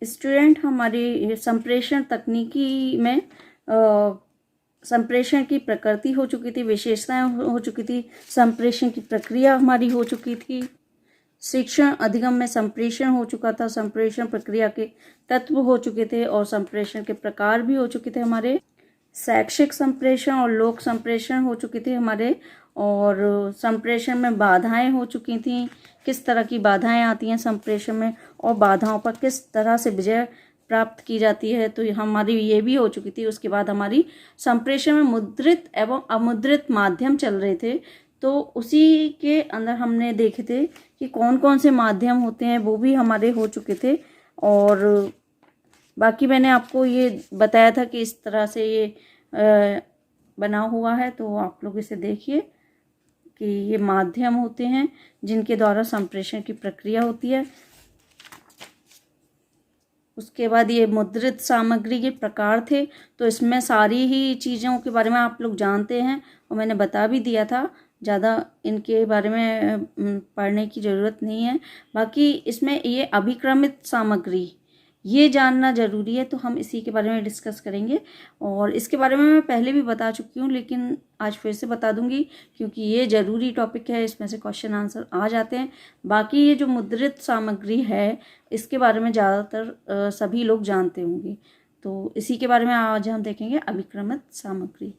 Student, हमारी संप्रेषण तकनीकी में संप्रेषण की प्रकृति हो चुकी थी, विशेषताएं हो चुकी थी, संप्रेषण की प्रक्रिया हमारी हो चुकी थी, शिक्षण अधिगम में संप्रेषण हो चुका था, संप्रेषण प्रक्रिया के तत्व हो चुके थे और संप्रेषण के प्रकार भी हो चुके थे हमारे। शैक्षिक संप्रेषण और लोक संप्रेषण हो चुके थे हमारे, और संप्रेषण में बाधाएं हो चुकी थी, किस तरह की बाधाएं आती हैं संप्रेषण में और बाधाओं पर किस तरह से विजय प्राप्त की जाती है, तो हमारी ये भी हो चुकी थी। उसके बाद हमारी संप्रेषण में मुद्रित एवं अमुद्रित माध्यम चल रहे थे, तो उसी के अंदर हमने देखे थे कि कौन कौन से माध्यम होते हैं, वो भी हमारे हो चुके थे। और बाकी मैंने आपको ये बताया था कि इस तरह से ये बना हुआ है, तो आप लोग इसे देखिए कि ये माध्यम होते हैं जिनके द्वारा संप्रेषण की प्रक्रिया होती है। उसके बाद ये मुद्रित सामग्री के प्रकार थे, तो इसमें सारी ही चीज़ों के बारे में आप लोग जानते हैं और मैंने बता भी दिया था, ज़्यादा इनके बारे में पढ़ने की ज़रूरत नहीं है। बाकी इसमें ये अभिक्रमित सामग्री, ये जानना ज़रूरी है, तो हम इसी के बारे में डिस्कस करेंगे। और इसके बारे में मैं पहले भी बता चुकी हूँ, लेकिन आज फिर से बता दूंगी क्योंकि ये ज़रूरी टॉपिक है, इसमें से क्वेश्चन आंसर आ जाते हैं। बाकी ये जो मुद्रित सामग्री है, इसके बारे में ज़्यादातर सभी लोग जानते होंगे, तो इसी के बारे में आज हम देखेंगे। अभिक्रमित सामग्री,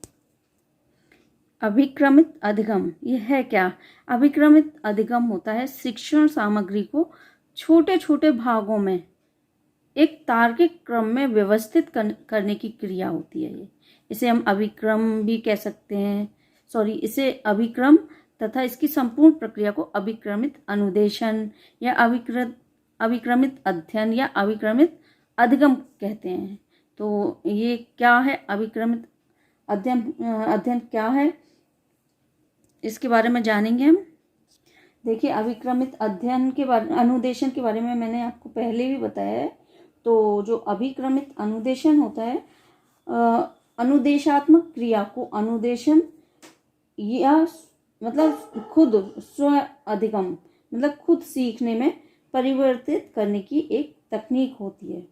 अभिक्रमित अधिगम, ये है क्या? अभिक्रमित अधिगम होता है शिक्षण सामग्री को छोटे छोटे भागों में एक तार्किक क्रम में व्यवस्थित करने की क्रिया होती है। ये इसे हम अभिक्रम भी कह सकते हैं, इसे अभिक्रम तथा इसकी संपूर्ण प्रक्रिया को अभिक्रमित अनुदेशन या अभिक्रमित अध्ययन या अभिक्रमित अधिगम कहते हैं। तो ये क्या है अभिक्रमित अध्ययन क्या है, इसके बारे में जानेंगे हम। देखिए, अभिक्रमित अध्ययन के बारे अनुदेशन के बारे में मैंने आपको पहले भी बताया है। तो जो अभिक्रमित अनुदेशन होता है, अनुदेशात्मक क्रिया को अनुदेशन या मतलब खुद स्व अधिगम मतलब खुद सीखने में परिवर्तित करने की एक तकनीक होती है।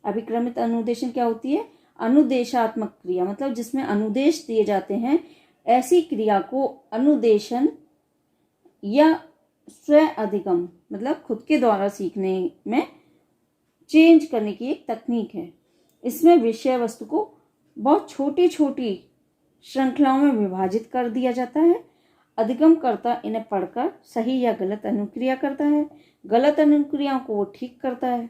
अभिक्रमित अनुदेशन क्या होती है? अनुदेशात्मक क्रिया, मतलब जिसमें अनुदेश दिए जाते हैं, ऐसी क्रिया को अनुदेशन या स्व अधिगम मतलब खुद के द्वारा सीखने में चेंज करने की एक तकनीक है। इसमें विषय वस्तु को बहुत छोटी छोटी श्रृंखलाओं में विभाजित कर दिया जाता है। अधिगम करता इन्हें पढ़कर सही या गलत अनुक्रिया करता है, गलत अनुक्रियाओं को वो ठीक करता है,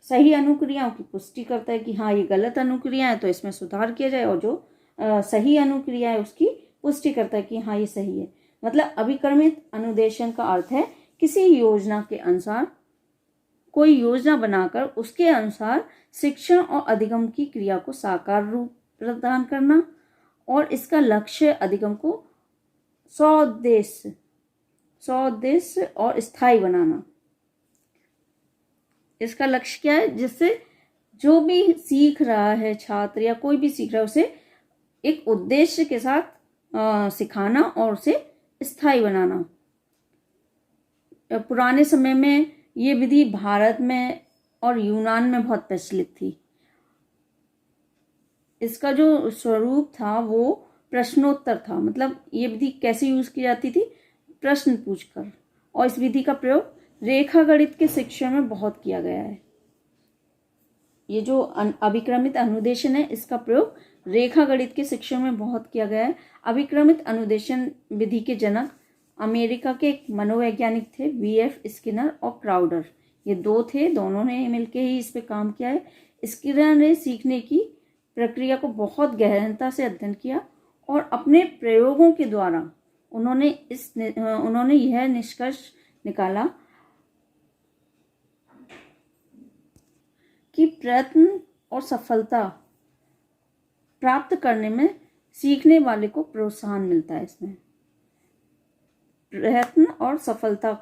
सही अनुक्रियाओं की पुष्टि करता है कि हाँ ये गलत अनुक्रिया है तो इसमें सुधार किया जाए, और जो सही अनुक्रिया है उसकी पुष्टि करता है कि हाँ ये सही है। मतलब अभिक्रमित अनुदेशन का अर्थ है किसी योजना के अनुसार कोई योजना बनाकर उसके अनुसार शिक्षण और अधिगम की क्रिया को साकार रूप प्रदान करना, और इसका लक्ष्य अधिगम को सौद्देश्य और स्थायी बनाना। इसका लक्ष्य क्या है? जिससे जो भी सीख रहा है छात्र या कोई भी सीख रहा है उसे एक उद्देश्य के साथ सिखाना और उसे स्थायी बनाना। पुराने समय में ये विधि भारत में और यूनान में बहुत प्रचलित थी। इसका जो स्वरूप था वो प्रश्नोत्तर था, मतलब ये विधि कैसे यूज की जाती थी? प्रश्न पूछकर, और इस विधि का प्रयोग रेखा गणित के शिक्षण में बहुत किया गया है। ये जो अभिक्रमित अनुदेशन है, इसका प्रयोग रेखा गणित के शिक्षण में बहुत किया गया है। अभिक्रमित अनुदेशन विधि के जनक अमेरिका के एक मनोवैज्ञानिक थे, V.F. स्किनर और क्राउडर। ये दो थे, दोनों ने मिलकर ही इस पे काम किया है। स्किनर ने सीखने की प्रक्रिया को बहुत गहनता से अध्ययन किया और अपने प्रयोगों के द्वारा उन्होंने यह निष्कर्ष निकाला कि प्रयत्न और सफलता प्राप्त करने में सीखने वाले को प्रोत्साहन मिलता है। इसमें प्रयत्न और सफलता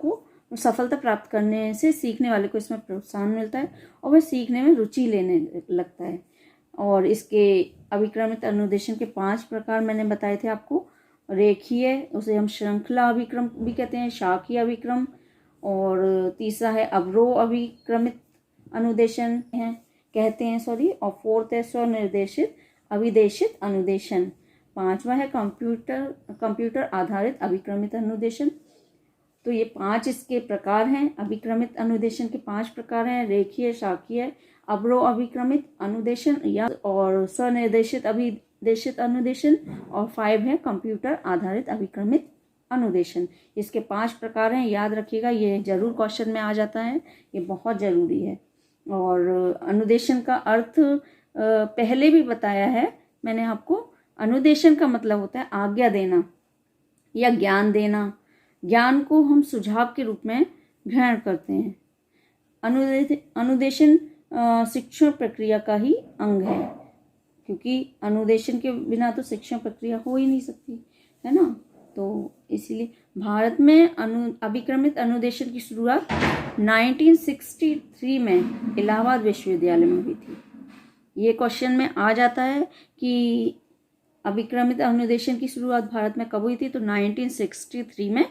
प्राप्त करने से सीखने वाले को इसमें प्रोत्साहन मिलता है और वह सीखने में रुचि लेने लगता है। और इसके अभिक्रमित अनुदेशन के 5 प्रकार मैंने बताए थे आपको। रेखीय, उसे हम श्रृंखला अभिक्रम भी कहते हैं, शाखीय अभिक्रम, और तीसरा है अवरोह अभिक्रमित अनुदेशन है कहते हैं और फोर्थ है स्वनिर्देशित अभिदेशित अनुदेशन। पांचवा है कंप्यूटर आधारित अभिक्रमित अनुदेशन। तो ये 5 इसके प्रकार हैं। अभिक्रमित अनुदेशन के 5 प्रकार हैं, रेखीय, शाखीय, अवरोह अभिक्रमित अनुदेशन या और स्वनिर्देशित अभिदेशित अनुदेशन, और 5 है कंप्यूटर आधारित अभिक्रमित अनुदेशन। इसके 5 प्रकार हैं, याद रखिएगा, ये जरूर क्वेश्चन में आ जाता है, ये बहुत जरूरी है। और अनुदेशन का अर्थ पहले भी बताया है मैंने आपको। अनुदेशन का मतलब होता है आज्ञा देना या ज्ञान देना। ज्ञान को हम सुझाव के रूप में ग्रहण करते हैं। अनुदेशन शिक्षण प्रक्रिया का ही अंग है, क्योंकि अनुदेशन के बिना तो शिक्षण प्रक्रिया हो ही नहीं सकती, है ना। तो इसीलिए भारत में अभिक्रमित अनुदेशन की शुरुआत 1963 में इलाहाबाद विश्वविद्यालय में हुई थी। ये क्वेश्चन में आ जाता है कि अभिक्रमित अनुदेशन की शुरुआत भारत में कब हुई थी, तो 1963 में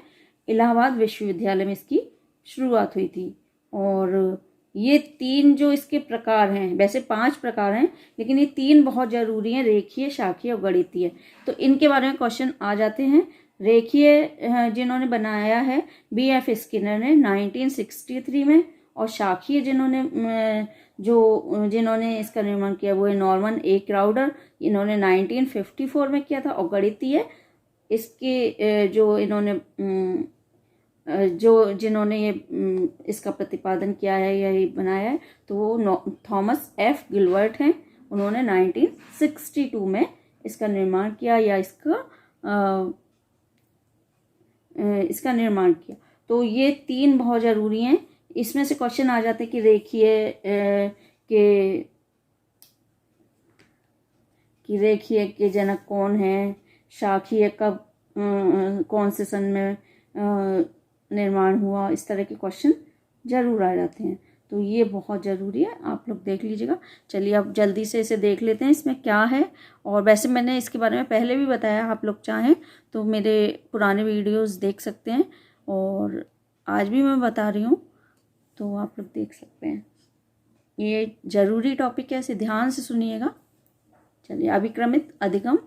इलाहाबाद विश्वविद्यालय में इसकी शुरुआत हुई थी। और ये 3 जो इसके प्रकार हैं, वैसे 5 प्रकार हैं, लेकिन ये 3 बहुत जरूरी हैं, रेखीय, शाखीय और गणितीय। तो इनके बारे में क्वेश्चन आ जाते हैं। रेखीय जिन्होंने बनाया है BF स्किनर ने 1963 में, और शाखीय जिन्होंने इसका निर्माण किया वो है नॉर्मन ए क्राउडर, इन्होंने 1954 में किया था। और गणितीय इसके जिन्होंने ये इसका प्रतिपादन किया है या ये बनाया है, तो वो थॉमस F गिलबर्ट हैं, उन्होंने 1962 में इसका निर्माण किया या इसका निर्माण किया। तो ये 3 बहुत जरूरी हैं। इसमें से क्वेश्चन आ जाते हैं कि रेखीय के जनक कौन है, शाखीय कब कौन से सन में निर्माण हुआ, इस तरह के क्वेश्चन जरूर आ जाते हैं। तो ये बहुत ज़रूरी है, आप लोग देख लीजिएगा। चलिए अब जल्दी से इसे देख लेते हैं इसमें क्या है। और वैसे मैंने इसके बारे में पहले भी बताया, आप लोग चाहें तो मेरे पुराने वीडियोस देख सकते हैं, और आज भी मैं बता रही हूँ, तो आप लोग देख सकते हैं। ये ज़रूरी टॉपिक है, इसे ध्यान से सुनिएगा। चलिए, अभिक्रमित अधिगम।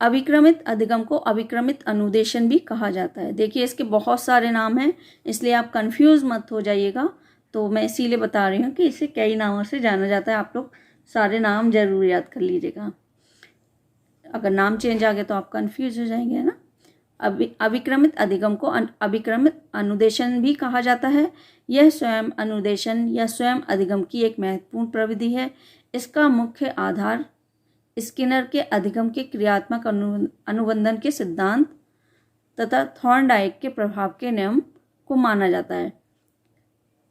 अभिक्रमित अधिगम को अभिक्रमित अनुदेशन भी कहा जाता है। देखिए, इसके बहुत सारे नाम हैं, इसलिए आप कंफ्यूज मत हो जाइएगा। तो मैं इसीलिए बता रही हूँ कि इसे कई नामों से जाना जाता है। आप लोग सारे नाम जरूर याद कर लीजिएगा, अगर नाम चेंज आ गए तो आप कंफ्यूज हो जाएंगे, ना। अभिक्रमित अधिगम को अभिक्रमित अनुदेशन भी कहा जाता है। यह स्वयं अनुदेशन या स्वयं अधिगम की एक महत्वपूर्ण प्रविधि है। इसका मुख्य आधार स्किनर के अधिगम के क्रियात्मक अनुबंधन के सिद्धांत तथा थॉर्नडाइक के प्रभाव के नियम को माना जाता है।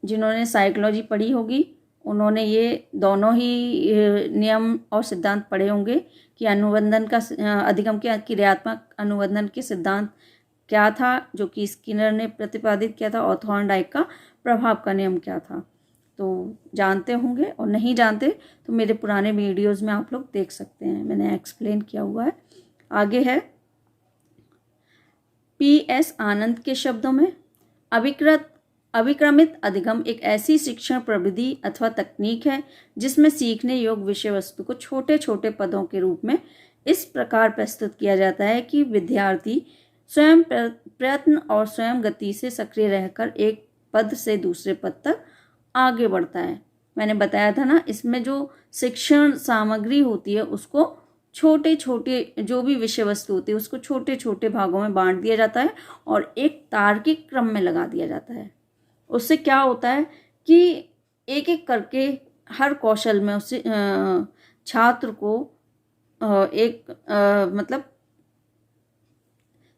जिन्होंने साइकोलॉजी पढ़ी होगी उन्होंने ये दोनों ही नियम और सिद्धांत पढ़े होंगे कि अनुबंधन का अधिगम के क्रियात्मक अनुबंधन के सिद्धांत क्या था, जो कि स्किनर ने प्रतिपादित किया था, और थॉर्नडाइक का प्रभाव का नियम क्या था। तो जानते होंगे, और नहीं जानते तो मेरे पुराने वीडियोस में आप लोग देख सकते हैं, मैंने एक्सप्लेन किया हुआ है। आगे है PS आनंद के शब्दों में, अभिक्रमित अधिगम एक ऐसी शिक्षण प्रविधि अथवा तकनीक है जिसमें सीखने योग्य विषय वस्तु को छोटे छोटे पदों के रूप में इस प्रकार प्रस्तुत किया जाता है कि विद्यार्थी स्वयं प्रयत्न और स्वयं गति से सक्रिय रहकर एक पद से दूसरे पद तक आगे बढ़ता है। मैंने बताया था ना, इसमें जो शिक्षण सामग्री होती है उसको छोटे छोटे, जो भी विषय वस्तु होती है उसको छोटे छोटे भागों में बांट दिया जाता है और एक तार्किक क्रम में लगा दिया जाता है। उससे क्या होता है कि एक एक करके हर कौशल में उससे छात्र को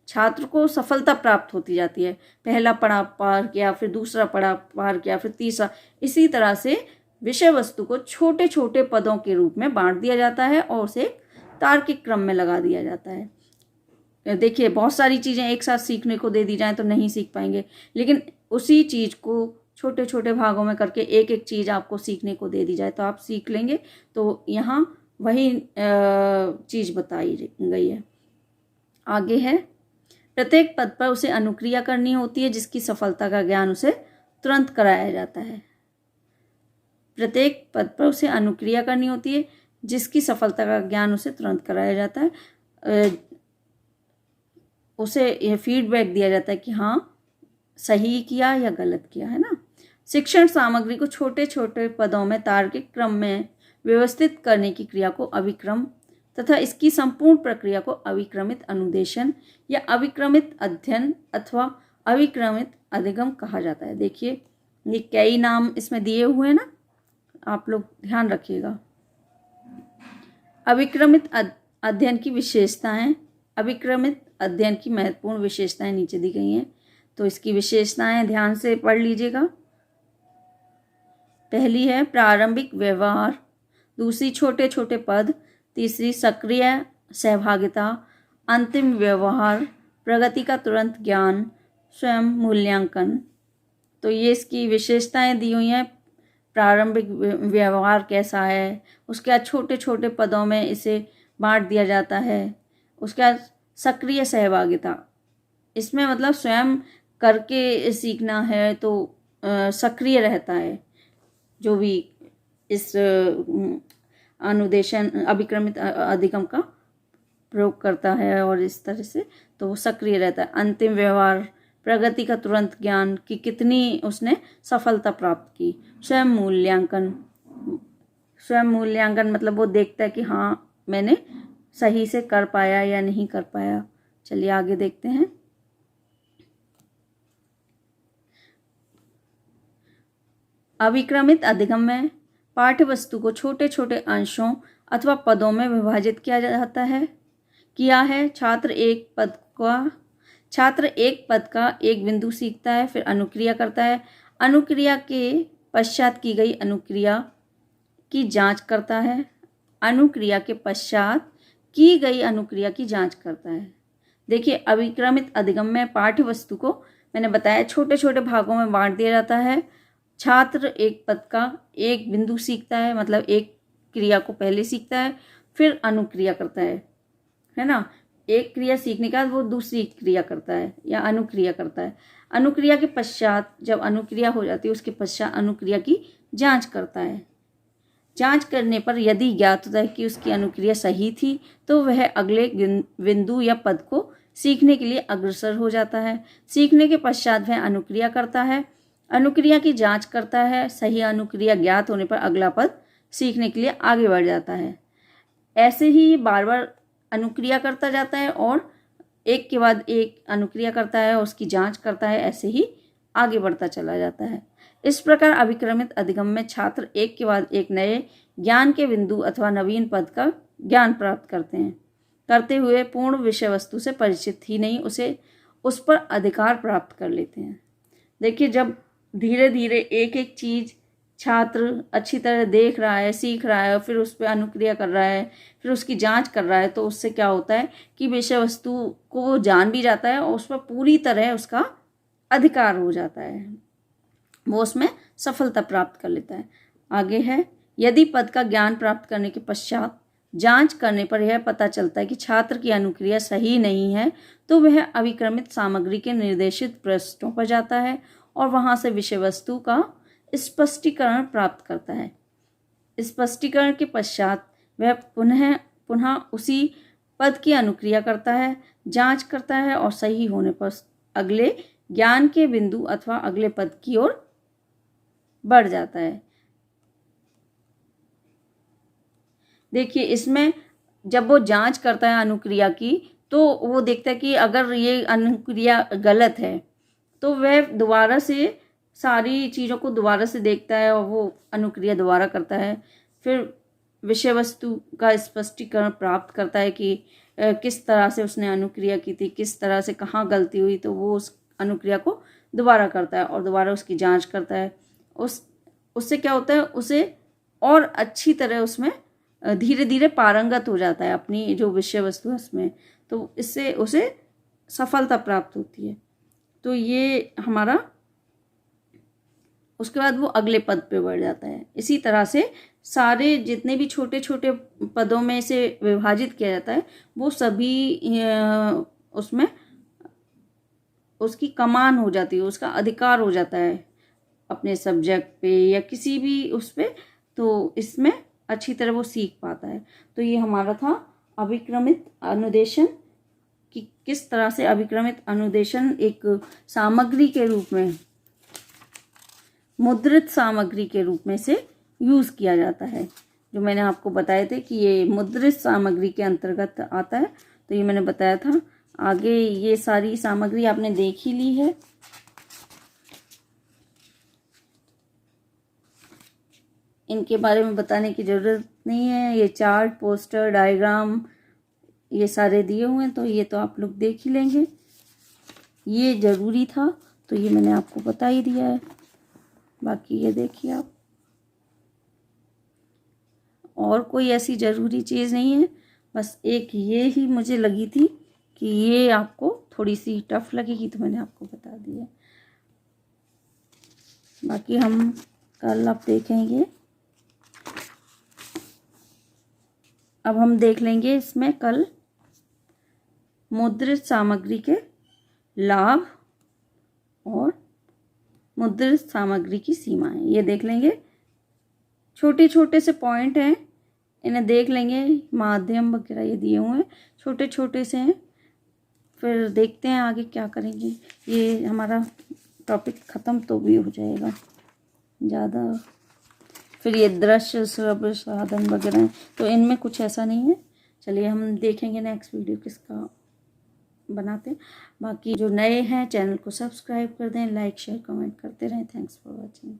छात्र को सफलता प्राप्त होती जाती है। पहला पड़ाव पार किया, फिर दूसरा पड़ाव पार किया, फिर तीसरा, इसी तरह से विषय वस्तु को छोटे छोटे पदों के रूप में बांट दिया जाता है और उसे तार्किक क्रम में लगा दिया जाता है। देखिए, बहुत सारी चीज़ें एक साथ सीखने को दे दी जाएं तो नहीं सीख पाएंगे, लेकिन उसी चीज़ को छोटे छोटे भागों में करके एक एक चीज़ आपको सीखने को दे दी जाए तो आप सीख लेंगे। तो यहाँ वही चीज़ बताई गई है। आगे है, प्रत्येक पद पर उसे अनुक्रिया करनी होती है जिसकी सफलता का ज्ञान उसे तुरंत कराया जाता है। प्रत्येक पद पर उसे अनुक्रिया करनी होती है जिसकी सफलता का ज्ञान उसे तुरंत कराया जाता है। उसे यह फीडबैक दिया जाता है कि हाँ सही किया या गलत किया, है ना। शिक्षण सामग्री को छोटे छोटे पदों में तार्किक क्रम में व्यवस्थित करने की क्रिया को अभिक्रम तथा इसकी संपूर्ण प्रक्रिया को अभिक्रमित अनुदेशन या अभिक्रमित अध्ययन अथवा अभिक्रमित अधिगम कहा जाता है। देखिए ये कई नाम इसमें दिए हुए हैं ना, आप लोग ध्यान रखिएगा। अभिक्रमित अध्ययन की विशेषताएं, अभिक्रमित अध्ययन की महत्वपूर्ण विशेषताएं नीचे दी गई हैं, तो इसकी विशेषताएं ध्यान से पढ़ लीजिएगा। पहली है प्रारंभिक व्यवहार, दूसरी छोटे छोटे पद, तीसरी सक्रिय सहभागिता, अंतिम व्यवहार, प्रगति का तुरंत ज्ञान, स्वयं मूल्यांकन। तो ये इसकी विशेषताएं दी हुई हैं। प्रारंभिक व्यवहार कैसा है, उसके बाद छोटे छोटे पदों में इसे बांट दिया जाता है, उसके बाद सक्रिय सहभागिता, इसमें मतलब स्वयं करके सीखना है तो सक्रिय रहता है जो भी इस अनुदेशन अभिक्रमित अधिगम का प्रयोग करता है और इस तरह से तो वो सक्रिय रहता है। अंतिम व्यवहार, प्रगति का तुरंत ज्ञान कि कितनी उसने सफलता प्राप्त की। स्वयं मूल्यांकन, स्वयं मूल्यांकन मतलब वो देखता है कि हाँ मैंने सही से कर पाया या नहीं कर पाया। चलिए आगे देखते हैं। अभिक्रमित अधिगम में पाठ्य वस्तु को छोटे छोटे अंशों अथवा पदों में विभाजित किया जाता है। छात्र एक पद का एक बिंदु सीखता है, फिर अनुक्रिया करता है। अनुक्रिया के पश्चात की गई अनुक्रिया की जांच करता है। अनुक्रिया के पश्चात की गई अनुक्रिया की जांच करता है। देखिए अभिक्रमित अधिगम में पाठ्य वस्तु को मैंने बताया छोटे छोटे भागों में बांट दिया जाता है। छात्र एक पद का एक बिंदु सीखता है, मतलब एक क्रिया को पहले सीखता है, फिर अनुक्रिया करता है ना। एक क्रिया सीखने के बाद वो दूसरी क्रिया करता है या अनुक्रिया करता है। अनुक्रिया के पश्चात जब अनुक्रिया हो जाती है उसके पश्चात अनुक्रिया की जांच करता है। जांच करने पर यदि ज्ञात होता है कि उसकी अनुक्रिया सही थी तो वह अगले बिंदु या पद को सीखने के लिए अग्रसर हो जाता है। सीखने के पश्चात वह अनुक्रिया करता है, अनुक्रिया की जांच करता है। सही अनुक्रिया ज्ञात होने पर अगला पद सीखने के लिए आगे बढ़ जाता है। ऐसे ही बार बार अनुक्रिया करता जाता है और एक के बाद एक अनुक्रिया करता है, उसकी जांच करता है, ऐसे ही आगे बढ़ता चला जाता है। इस प्रकार अभिक्रमित अधिगम में छात्र एक के बाद एक नए ज्ञान के बिंदु अथवा नवीन पद का ज्ञान प्राप्त करते हुए पूर्ण विषय वस्तु से परिचित ही नहीं उस पर अधिकार प्राप्त कर लेते हैं। देखिए जब धीरे धीरे एक एक चीज़ छात्र अच्छी तरह देख रहा है, सीख रहा है, फिर उस पर अनुक्रिया कर रहा है, फिर उसकी जांच कर रहा है, तो उससे क्या होता है कि विषय वस्तु को वो जान भी जाता है और उस पर पूरी तरह उसका अधिकार हो जाता है, वो उसमें सफलता प्राप्त कर लेता है। आगे है, यदि पद का ज्ञान प्राप्त करने के पश्चात जांच करने पर यह पता चलता है कि छात्र की अनुक्रिया सही नहीं है तो वह अभिक्रमित सामग्री के निर्देशित पृष्ठों पर जाता है और वहां से विषय वस्तु का स्पष्टीकरण प्राप्त करता है। स्पष्टीकरण के पश्चात वह पुनः उसी पद की अनुक्रिया करता है, जांच करता है और सही होने पर अगले ज्ञान के बिंदु अथवा अगले पद की ओर बढ़ जाता है। देखिए इसमें जब वो जांच करता है अनुक्रिया की तो वो देखता है कि अगर ये अनुक्रिया गलत है तो वह दोबारा से सारी चीज़ों को दोबारा से देखता है और वो अनुक्रिया दोबारा करता है। फिर विषय वस्तु का स्पष्टीकरण प्राप्त करता है कि किस तरह से उसने अनुक्रिया की थी, किस तरह से कहाँ गलती हुई, तो वो उस अनुक्रिया को दोबारा करता है और दोबारा उसकी जांच करता है। उससे क्या होता है, उसे और अच्छी तरह उसमें धीरे धीरे पारंगत हो जाता है अपनी जो विषय वस्तु है उसमें, तो इससे उसे सफलता प्राप्त होती है। तो ये हमारा उसके बाद वो अगले पद पे बढ़ जाता है। इसी तरह से सारे जितने भी छोटे छोटे पदों में से विभाजित किया जाता है वो सभी उसमें उसकी कमान हो जाती है, उसका अधिकार हो जाता है अपने सब्जेक्ट पे या किसी भी उस पे, तो इसमें अच्छी तरह वो सीख पाता है। तो ये हमारा था अभिक्रमित अनुदेशन कि किस तरह से अभिक्रमित अनुदेशन एक सामग्री के रूप में, मुद्रित सामग्री के रूप में से यूज़ किया जाता है। जो मैंने आपको बताए थे कि ये मुद्रित सामग्री के अंतर्गत आता है, तो ये मैंने बताया था। आगे ये सारी सामग्री आपने देख ही ली है। इनके बारे में बताने की ज़रूरत नहीं है। ये चार्ट, पोस्टर, डायग्राम ये सारे दिए हुए हैं, तो ये तो आप लोग देख ही लेंगे। ये ज़रूरी था तो ये मैंने आपको बता ही दिया है। बाकी ये देखिए आप, और कोई ऐसी ज़रूरी चीज़ नहीं है, बस एक ये ही मुझे लगी थी कि ये आपको थोड़ी सी टफ लगेगी, तो मैंने आपको बता दिया। बाकी हम कल अब देखेंगे। अब हम देख लेंगे इसमें कल मुद्रित सामग्री के लाभ और मुद्रित सामग्री की सीमाएं, ये देख लेंगे। छोटे छोटे से पॉइंट हैं, इन्हें देख लेंगे। माध्यम वगैरह ये दिए हुए हैं, छोटे छोटे से हैं। फिर देखते हैं आगे क्या करेंगे। ये हमारा टॉपिक ख़त्म तो भी हो जाएगा ज़्यादा। फिर ये दृश्य, श्रव्य साधन वगैरह हैं, तो इनमें कुछ ऐसा नहीं है। चलिए हम देखेंगे नेक्स्ट वीडियो किसका बनाते हैं। बाकी जो नए हैं चैनल को सब्सक्राइब कर दें, लाइक शेयर कमेंट करते रहें। Thanks for watching.